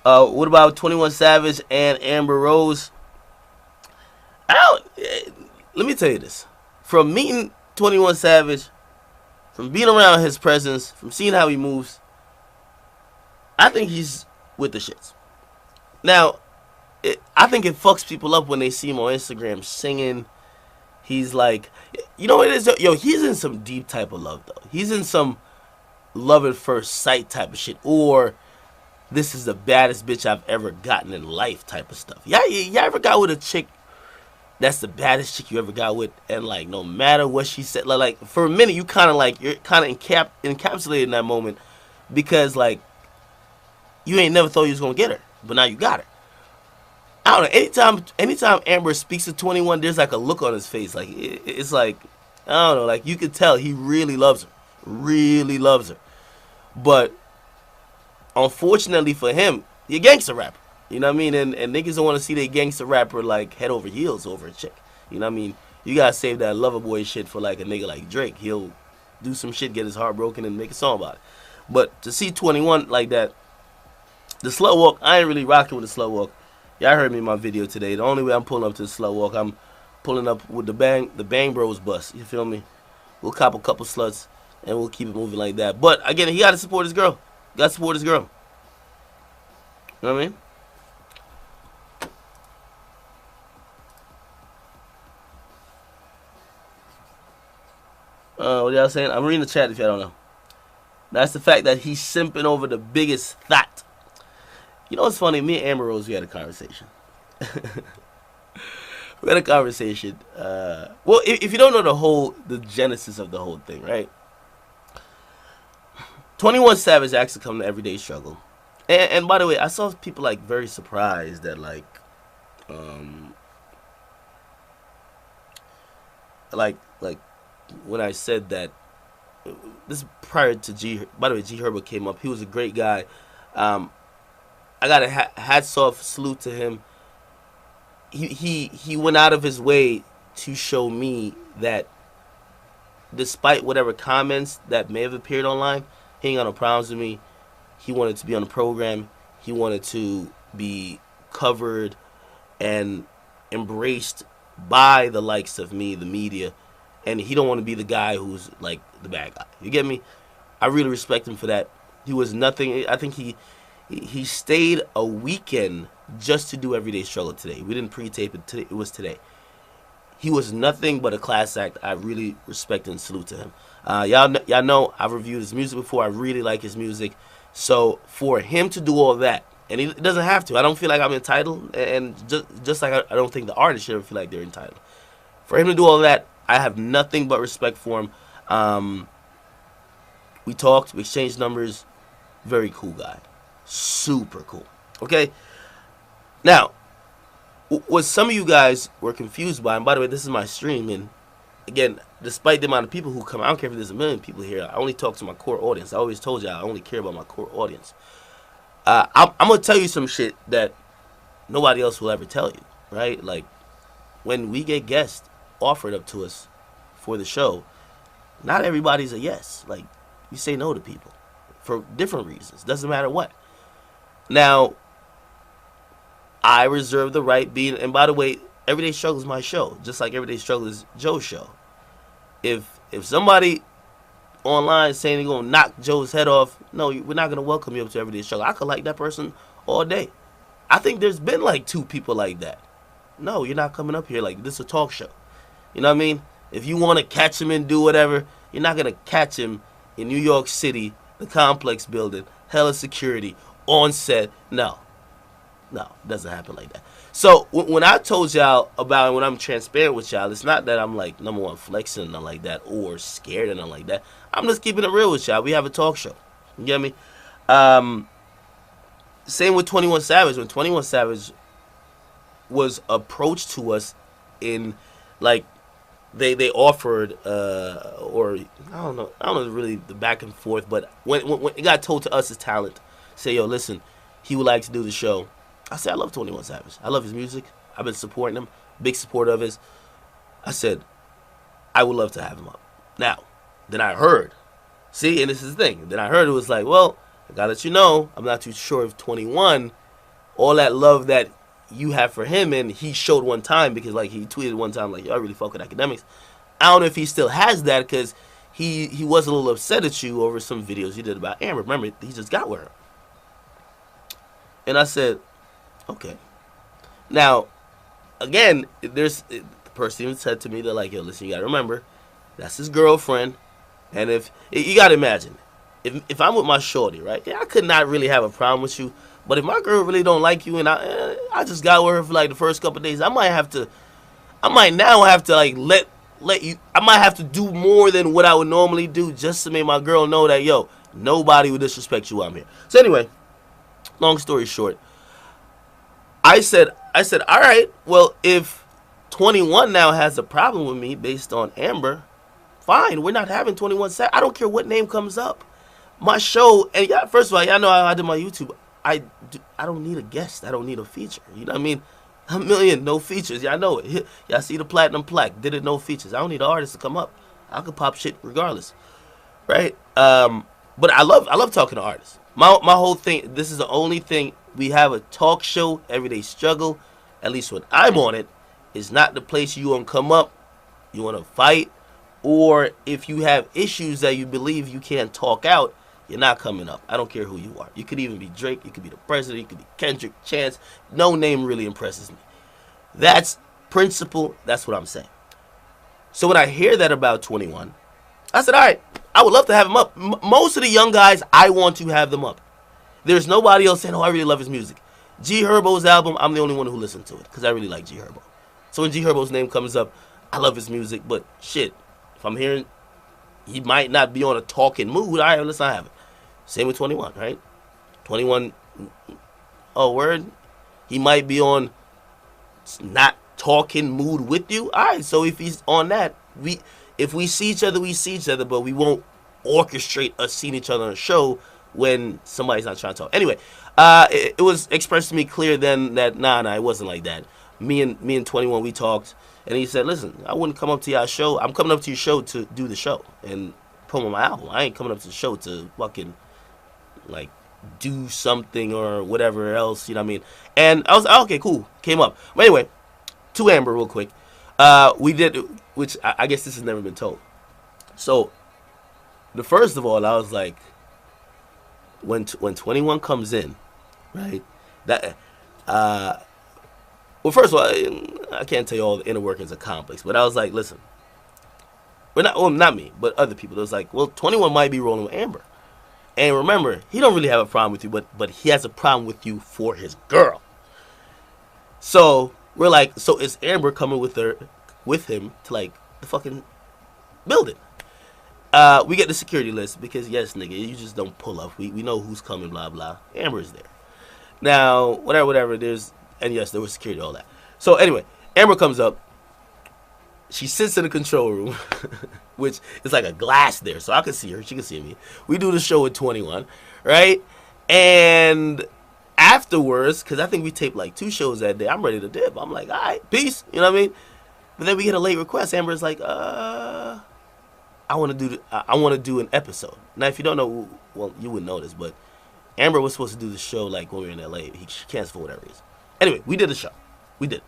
What about 21 Savage and Amber Rose? I let me tell you this. From meeting 21 Savage, from being around his presence, from seeing how he moves, I think he's with the shits. Now, I think it fucks people up when they see him on Instagram singing. He's like, you know what it is? Yo, he's in some deep type of love, though. He's in some love at first sight type of shit. Or this is the baddest bitch I've ever gotten in life type of stuff. Yeah, you ever got with a chick that's the baddest chick you ever got with, and like no matter what she said, like for a minute you kind of like you're kind of encapsulated in that moment because like you ain't never thought you was gonna get her, but now you got her. I don't know. Anytime Amber speaks to 21, there's like a look on his face, like it's like I don't know, like you could tell he really loves her, really loves her, but unfortunately for him, he a gangster rapper. You know what I mean? And niggas don't want to see their gangster rapper like head over heels over a chick. You know what I mean? You gotta save that lover boy shit for like a nigga like Drake. He'll do some shit, get his heart broken, and make a song about it. But to see 21 like that, the slow walk, I ain't really rocking with the slow walk. Y'all heard me in my video today. The only way I'm pulling up to the slow walk, I'm pulling up with the Bang Bros bus. You feel me? We'll cop a couple sluts and we'll keep it moving like that. But again, he gotta support his girl. Gotta support his girl. You know what I mean? What y'all saying? I'm reading the chat if y'all don't know. That's the fact that he's simping over the biggest thot. You know what's funny? Me and Amber Rose, we had a conversation. We had a conversation. Well, if you don't know the genesis of the whole thing, right? 21 Savage actually come to Everyday Struggle. And by the way, I saw people like very surprised that like when I said that, this is prior to G. By the way, G Herbo came up. He was a great guy. I got a hats off, salute to him. He went out of his way to show me that despite whatever comments that may have appeared online, he ain't got no problems with me. He wanted to be on the program. He wanted to be covered and embraced by the likes of me, the media. And he don't want to be the guy who's like the bad guy. You get me? I really respect him for that. He was nothing. I think he stayed a weekend just to do Everyday Struggle today. We didn't pre-tape it today. It was today. He was nothing but a class act. I really respect and salute to him. Y'all know I've reviewed his music before. I really like his music. So for him to do all that, and he doesn't have to. I don't feel like I'm entitled, and just like I don't think the artist should ever feel like they're entitled. For him to do all that, I have nothing but respect for him. We talked, we exchanged numbers. Very cool guy. Super cool. Okay? Now, what some of you guys were confused by, and by the way, this is my stream, and again, despite the amount of people who come, I don't care if there's a million people here, I only talk to my core audience. I always told you I only care about my core audience. I'm going to tell you some shit that nobody else will ever tell you, right? Like, when we get guests offered up to us for the show, not everybody's a yes. Like, we say no to people for different reasons. Doesn't matter what. Now, I reserve the right being, and by the way, Everyday Struggle is my show, just like Everyday Struggle is Joe's show. If somebody online saying they're going to knock Joe's head off, no, we're not going to welcome you up to Everyday Struggle. I could like that person all day. I think there's been like 2 people like that. No, you're not coming up here. Like, this is a talk show. You know what I mean? If you want to catch him and do whatever, you're not going to catch him in New York City, the complex building, hella security, on set. No, it doesn't happen like that. So when I told y'all about, when I'm transparent with y'all, it's not that I'm like number one flexing or nothing like that, or scared or nothing like that. I'm just keeping it real with y'all. We have a talk show. You get me? Same with 21 Savage. When 21 Savage was approached to us in, like, they offered, or I don't know really the back and forth, but when it got told to us as talent, say, yo, listen, he would like to do the show. I said, I love 21 Savage. I love his music. I've been supporting him. Big supporter of his. I said, I would love to have him up. Now, then I heard. See, and this is the thing. Then I heard it was like, well, I gotta let you know, I'm not too sure if 21 all that love that you have for him, and he showed one time because like he tweeted one time like, yo, I really fuck with Akademiks. I don't know if he still has that because he was a little upset at you over some videos you did about Amber. Remember, he just got with her. And I said, okay. Now, again, the person even said to me, they're like, yo, listen, you gotta remember, that's his girlfriend. And if you gotta imagine, if I'm with my shorty, right? Yeah, I could not really have a problem with you. But if my girl really don't like you and I just got with her for like the first couple of days, I might now have to like let you, I might have to do more than what I would normally do just to make my girl know that, yo, nobody would disrespect you while I'm here. So anyway, long story short, I said, all right, well, if 21 now has a problem with me based on Amber, fine, we're not having 21 sex. I don't care what name comes up. My show, and yeah, first of all, y'all know how I did my YouTube. I don't need a guest. I don't need a feature. You know what I mean? A million, no features. Y'all know it. Y'all see the platinum plaque. Did it, no features. I don't need an artist to come up. I could pop shit regardless, right? But I love talking to artists. My whole thing. This is the only thing. We have a talk show, Everyday Struggle. At least when I'm on it, it's not the place you want to come up. You want to fight, or if you have issues that you believe you can't talk out, you're not coming up. I don't care who you are. You could even be Drake. You could be the president. You could be Kendrick, Chance. No name really impresses me. That's principle. That's what I'm saying. So when I hear that about 21, I said, all right, I would love to have him up. Most of the young guys, I want to have them up. There's nobody else saying, oh, I really love his music. G Herbo's album, I'm the only one who listened to it because I really like G Herbo. So when G Herbo's name comes up, I love his music. But shit, if I'm hearing he might not be on a talking mood, all right, let's not have it. Same with 21, right? 21, oh, word? He might be on not talking mood with you. All right, so if he's on that, if we see each other, we see each other, but we won't orchestrate us seeing each other on a show when somebody's not trying to talk. Anyway, it was expressed to me clear then that, nah, it wasn't like that. Me and 21, we talked, and he said, listen, I wouldn't come up to your show. I'm coming up to your show to do the show and promote my album. I ain't coming up to the show to fucking like do something or whatever else, you know what I mean? And I was like, okay, cool, came up. But anyway, to Amber real quick, we did, which I guess this has never been told. So the first of all, I was like, when 21 comes in, right, that well, first of all, I can't tell you all the inner workings of Complex, but I was like, listen, not me, but other people. It was like, well, 21 might be rolling with Amber. And remember, he don't really have a problem with you, but he has a problem with you for his girl. So we're like, so is Amber coming with him to like the fucking building? We get the security list because yes, nigga, you just don't pull up. We know who's coming, blah blah. Amber's there. Now, whatever. And yes, there was security, all that. So anyway, Amber comes up. She sits in the control room, which is like a glass there, so I can see her. She can see me. We do the show with 21, right? And afterwards, because I think we taped like 2 shows that day, I'm ready to dip. I'm like, all right, peace. You know what I mean? But then we get a late request. Amber's like, I want to do an episode. Now, if you don't know, well, you wouldn't know this, but Amber was supposed to do the show like when we were in LA. She canceled for whatever reason. Anyway, we did the show. We did.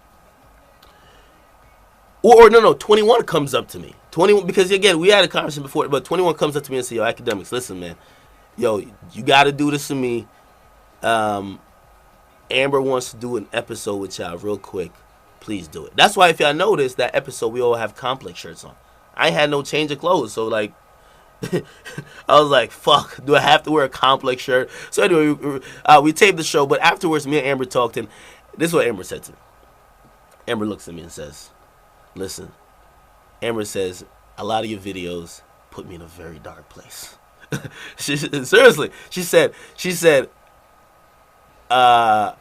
Or no, 21 comes up to me. 21, because again, we had a conversation before, but 21 comes up to me and says, yo, Akademiks, listen, man. Yo, you got to do this to me. Amber wants to do an episode with y'all real quick. Please do it. That's why if y'all notice, that episode, we all have Complex shirts on. I had no change of clothes, so like, I was like, fuck, do I have to wear a Complex shirt? So anyway, we taped the show, but afterwards, me and Amber talked, and this is what Amber said to me. Amber looks at me and says, listen, Amber says, a lot of your videos put me in a very dark place. Seriously, she said, I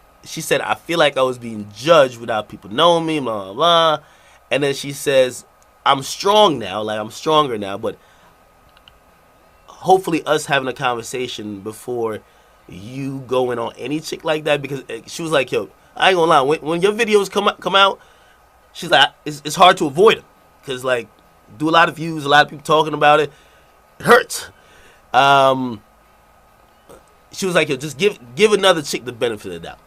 feel like I was being judged without people knowing me, blah, blah, blah. And then she says, I'm strong now, like I'm stronger now, but hopefully us having a conversation before you going on any chick like that, because she was like, yo, I ain't gonna lie, when your videos come out, she's like, it's hard to avoid them, because like, do a lot of views, a lot of people talking about it, it hurts. She was like, yo, just give another chick the benefit of the doubt.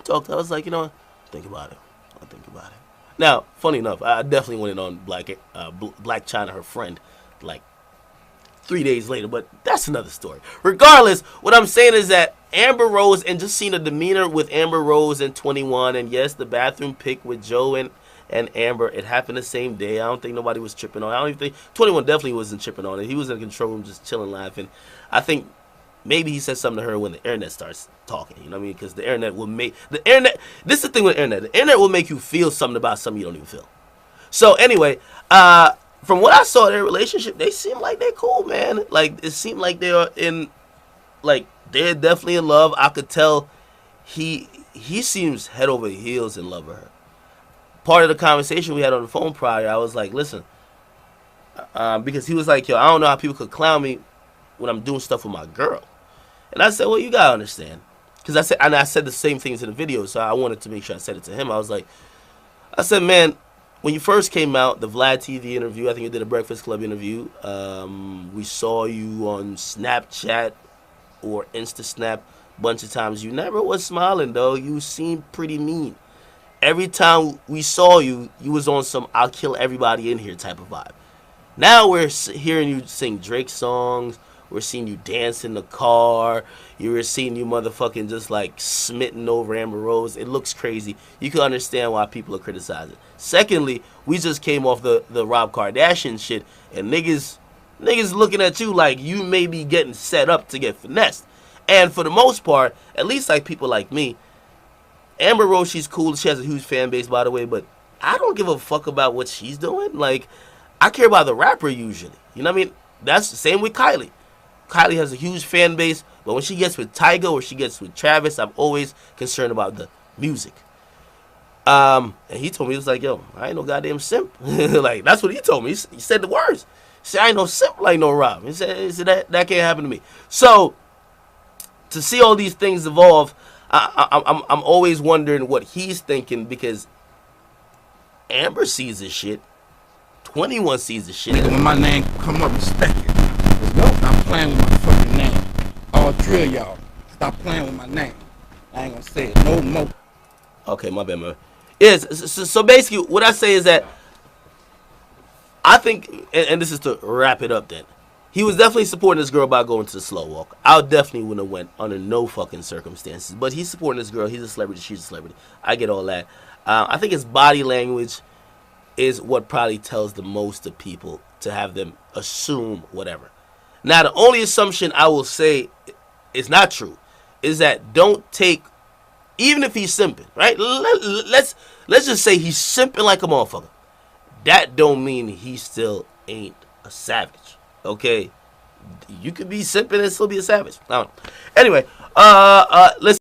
Talked. I was like, you know, think about it. I'll think about it. Now, funny enough, I definitely went in on Black China, her friend, like 3 days later, but that's another story. Regardless, what I'm saying is that Amber Rose, and just seeing the demeanor with Amber Rose and 21, and yes, the bathroom pic with Joe and Amber, it happened the same day. I don't think nobody was tripping on it. I don't even think 21 definitely wasn't tripping on it. He was in the control room just chilling, laughing. I think maybe he said something to her when the internet starts talking. You know what I mean? Because the internet will make the internet. This is the thing with the internet. The internet will make you feel something about something you don't even feel. So anyway, from what I saw in their relationship, they seem like they're cool, man. Like it seemed like they are in, like they're definitely in love. I could tell he seems head over heels in love with her. Part of the conversation we had on the phone prior, I was like, listen, because he was like, yo, I don't know how people could clown me when I'm doing stuff with my girl. And I said, well, you gotta understand, because I said the same things in the video, so I wanted to make sure I said it to him. I said, man, when you first came out, the Vlad TV interview, I think you did a Breakfast Club interview. We saw you on Snapchat or InstaSnap a bunch of times. You never was smiling, though. You seemed pretty mean. Every time we saw you, you was on some "I'll kill everybody in here" type of vibe. Now we're hearing you sing Drake songs. We're seeing you dance in the car. We're seeing you motherfucking just like smitten over Amber Rose. It looks crazy. You can understand why people are criticizing. Secondly, we just came off the Rob Kardashian shit, and niggas looking at you like you may be getting set up to get finessed. And for the most part, at least like people like me, Amber Rose, she's cool. She has a huge fan base, by the way, but I don't give a fuck about what she's doing. Like, I care about the rapper usually. You know what I mean? That's the same with Kylie. Kylie has a huge fan base, but when she gets with Tyga or she gets with Travis, I'm always concerned about the music. And he told me, he was like, yo, I ain't no goddamn simp. Like, that's what he told me. He said the words. He said, I ain't no simp like no Rob. He said that can't happen to me. So, to see all these things evolve, I'm always wondering what he's thinking, because Amber sees this shit. 21 sees this shit. Nigga, when my name come up, respect it. Let's go. Stop playing with my fucking name. All drill y'all. Stop playing with my name. I ain't gonna say it no more. Okay, my bad, man. Yes, so basically, what I say is that I think, and this is to wrap it up then, he was definitely supporting this girl by going to the slow walk. I definitely wouldn't have went under no fucking circumstances. But he's supporting this girl. He's a celebrity. She's a celebrity. I get all that. I think his body language is what probably tells the most to people, to have them assume whatever. Now, the only assumption I will say is not true is that don't take, even if he's simping, right? Let's just say he's simping like a motherfucker. That don't mean he still ain't a savage. Okay, you could be simping and still be a savage. I don't know. Anyway, let's.